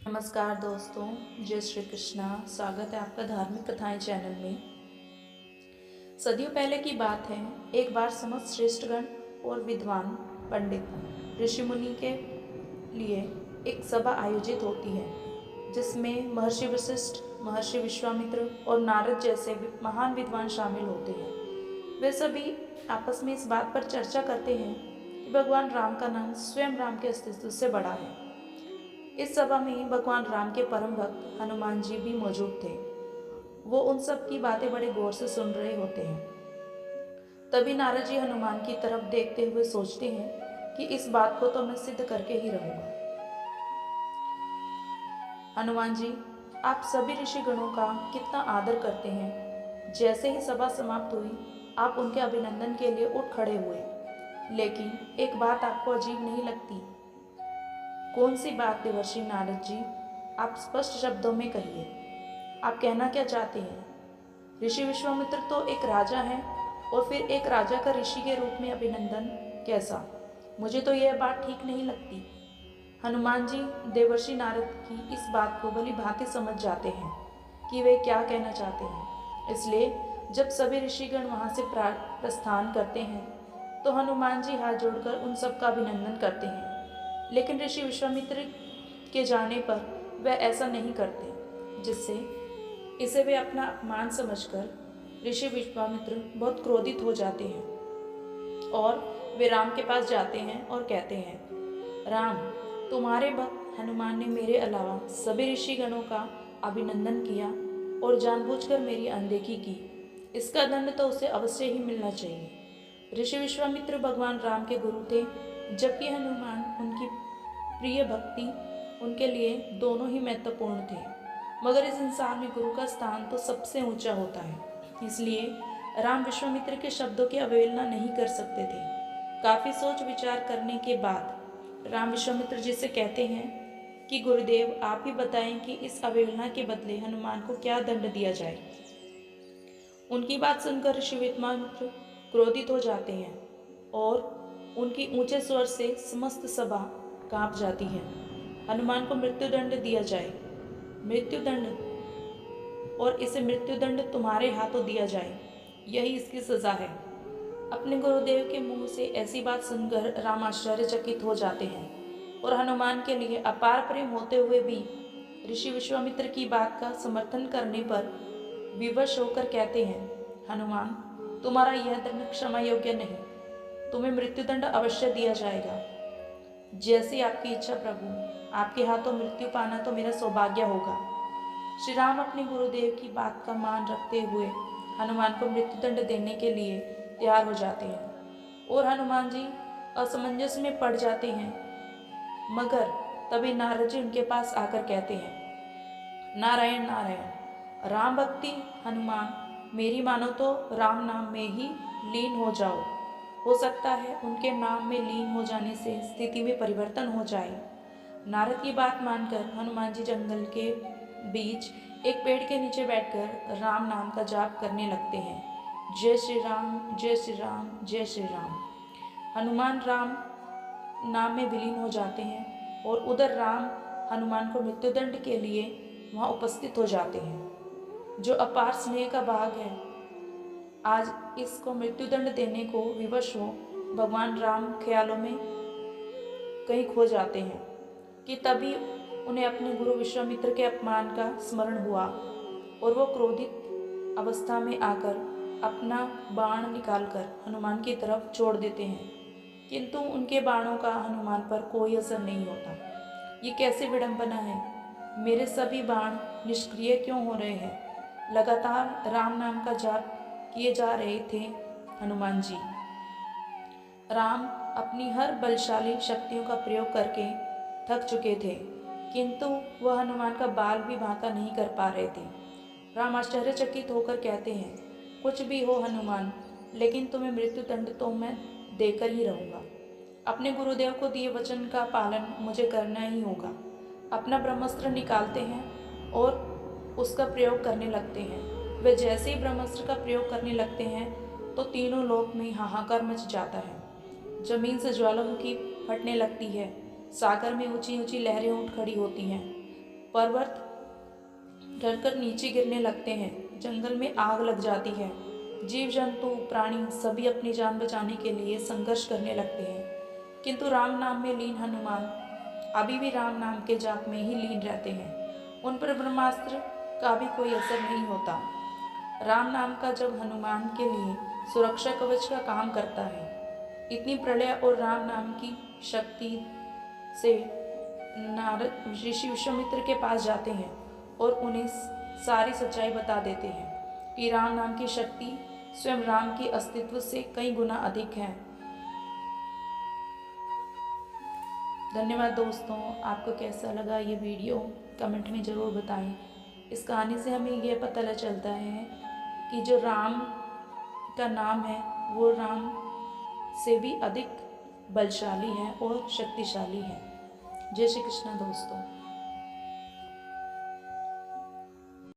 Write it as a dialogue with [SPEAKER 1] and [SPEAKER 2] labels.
[SPEAKER 1] नमस्कार दोस्तों, जय श्री कृष्णा। स्वागत है आपका धार्मिक कथाएं चैनल में। सदियों पहले की बात है, एक बार समस्त श्रेष्ठगण और विद्वान पंडित ऋषि मुनि के लिए एक सभा आयोजित होती है, जिसमें महर्षि वशिष्ठ, महर्षि विश्वामित्र और नारद जैसे महान विद्वान शामिल होते हैं। वे सभी आपस में इस बात पर चर्चा करते हैं कि भगवान राम का नाम स्वयं राम के अस्तित्व से बड़ा है। इस सभा में भगवान राम के परम भक्त हनुमान जी भी मौजूद थे। वो उन सब की बातें बड़े गौर से सुन रहे होते हैं। तभी नारद जी हनुमान की तरफ देखते हुए सोचते हैं कि इस बात को तो मैं सिद्ध करके ही रहूंगा। हनुमान जी, आप सभी ऋषि गणों का कितना आदर करते हैं। जैसे ही सभा समाप्त हुई, आप उनके अभिनंदन के लिए उठ खड़े हुए। लेकिन एक बात आपको अजीब नहीं लगती? कौन सी बात देवर्षि नारद जी? आप स्पष्ट शब्दों में कहिए। आप कहना क्या चाहते हैं? ऋषि विश्वामित्र तो एक राजा हैं, और फिर एक राजा का ऋषि के रूप में अभिनंदन कैसा? मुझे तो यह बात ठीक नहीं लगती। हनुमान जी देवर्षि नारद की इस बात को भली भांति समझ जाते हैं कि वे क्या कहना चाहते हैं। इसलिए जब सभी ऋषिगण वहां से प्रस्थान करते हैं, तो हनुमान जी हाथ जोड़कर उन सब का अभिनंदन करते हैं। लेकिन ऋषि विश्वामित्र के जाने पर वह ऐसा नहीं करते, जिससे इसे वे अपना अपमान समझकर ऋषि विश्वामित्र बहुत क्रोधित हो जाते हैं और वे राम के पास जाते हैं और कहते हैं, राम, तुम्हारे भक्त हनुमान ने मेरे अलावा सभी ऋषिगणों का अभिनंदन किया और जानबूझकर मेरी अनदेखी की। इसका दंड तो उसे अवश्य ही मिलना चाहिए। ऋषि विश्वामित्र भगवान राम के गुरु थे, जबकि हनुमान उनकी प्रिय भक्ति उनके लिए दोनों ही महत्वपूर्ण थे। मगर इस संसार में गुरु का स्थान तो सबसे ऊंचा होता है। इसलिए राम विश्वामित्र के शब्दों की अवहेलना नहीं कर सकते थे। काफी सोच विचार करने के बाद राम विश्वामित्र जी से कहते हैं कि गुरुदेव, आप ही बताएं कि इस अवहेलना के बदले हनुमान को क्या दंड दिया जाए। उनकी बात सुनकर ऋषि विश्वामित्र क्रोधित हो जाते हैं और उनकी ऊंचे स्वर से समस्त सभा कांप जाती है। हनुमान को मृत्युदंड दिया जाए। मृत्युदंड, और इसे मृत्युदंड तुम्हारे हाथों दिया जाए, यही इसकी सजा है। अपने गुरुदेव के मुंह से ऐसी बात सुनकर राम आश्चर्यचकित हो जाते हैं और हनुमान के लिए अपार प्रेम होते हुए भी ऋषि विश्वामित्र की बात का समर्थन करने पर विवश होकर कहते हैं, हनुमान, तुम्हारा यह दंड क्षमा योग्य नहीं। तुम्हें मृत्युदंड अवश्य दिया जाएगा। जैसी आपकी इच्छा प्रभु। आपके हाथों मृत्यु पाना तो मेरा सौभाग्य होगा। श्री राम अपने गुरुदेव की बात का मान रखते हुए हनुमान को मृत्युदंड देने के लिए तैयार हो जाते हैं और हनुमान जी असमंजस में पड़ जाते हैं। मगर तभी नारद जी उनके पास आकर कहते हैं, नारायण नारायण, राम भक्ति हनुमान, मेरी मानो तो राम नाम में ही लीन हो जाओ। हो सकता है उनके नाम में लीन हो जाने से स्थिति में परिवर्तन हो जाए। नारद की बात मानकर हनुमान जी जंगल के बीच एक पेड़ के नीचे बैठकर राम नाम का जाप करने लगते हैं। जय श्री राम, जय श्री राम, जय श्री राम। हनुमान राम नाम में विलीन हो जाते हैं और उधर राम हनुमान को मृत्युदंड के लिए वहां उपस्थित हो जाते हैं। जो अपार स्नेह का भाग है, आज इसको मृत्युदंड देने को विवश हो भगवान राम ख्यालों में कहीं खो जाते हैं कि तभी उन्हें अपने गुरु विश्वामित्र के अपमान का स्मरण हुआ और वो क्रोधित अवस्था में आकर अपना बाण निकालकर हनुमान की तरफ छोड़ देते हैं, किंतु उनके बाणों का हनुमान पर कोई असर नहीं होता। ये कैसे विडंबना है? मेरे सभी बाण निष्क्रिय क्यों हो रहे हैं? लगातार राम नाम का जाप किए जा रहे थे हनुमान जी। राम अपनी हर बलशाली शक्तियों का प्रयोग करके थक चुके थे, किंतु वह हनुमान का बाल भी बांका नहीं कर पा रहे थे। राम आश्चर्यचकित होकर कहते हैं, कुछ भी हो हनुमान, लेकिन तुम्हें मृत्युदंड तो मैं देकर ही रहूंगा। अपने गुरुदेव को दिए वचन का पालन मुझे करना ही होगा। अपना ब्रह्मास्त्र निकालते हैं और उसका प्रयोग करने लगते हैं। वे जैसे ही ब्रह्मास्त्र का प्रयोग करने लगते हैं तो तीनों लोक में हाहाकार मच जाता है। जमीन से ज्वालामुखी फटने लगती है, सागर में ऊंची ऊंची लहरें उठ खड़ी होती हैं, पर्वत ढलकर नीचे गिरने लगते हैं, जंगल में आग लग जाती है, जीव जंतु प्राणी सभी अपनी जान बचाने के लिए संघर्ष करने लगते हैं। किंतु राम नाम में लीन हनुमान अभी भी राम नाम के जाप में ही लीन रहते हैं। उन पर ब्रह्मास्त्र का भी कोई असर नहीं होता। राम नाम का जब हनुमान के लिए सुरक्षा कवच का काम करता है, इतनी प्रलय और राम नाम की शक्ति से नारद ऋषि विश्वामित्र के पास जाते हैं और उन्हें सारी सच्चाई बता देते हैं कि राम नाम की शक्ति स्वयं राम के अस्तित्व से कई गुना अधिक है। धन्यवाद दोस्तों, आपको कैसा लगा ये वीडियो कमेंट में ज़रूर बताएं। इस कहानी से हमें यह पता चलता है कि जो राम का नाम है वो राम से भी अधिक बलशाली है और शक्तिशाली है। जय श्री कृष्ण दोस्तों।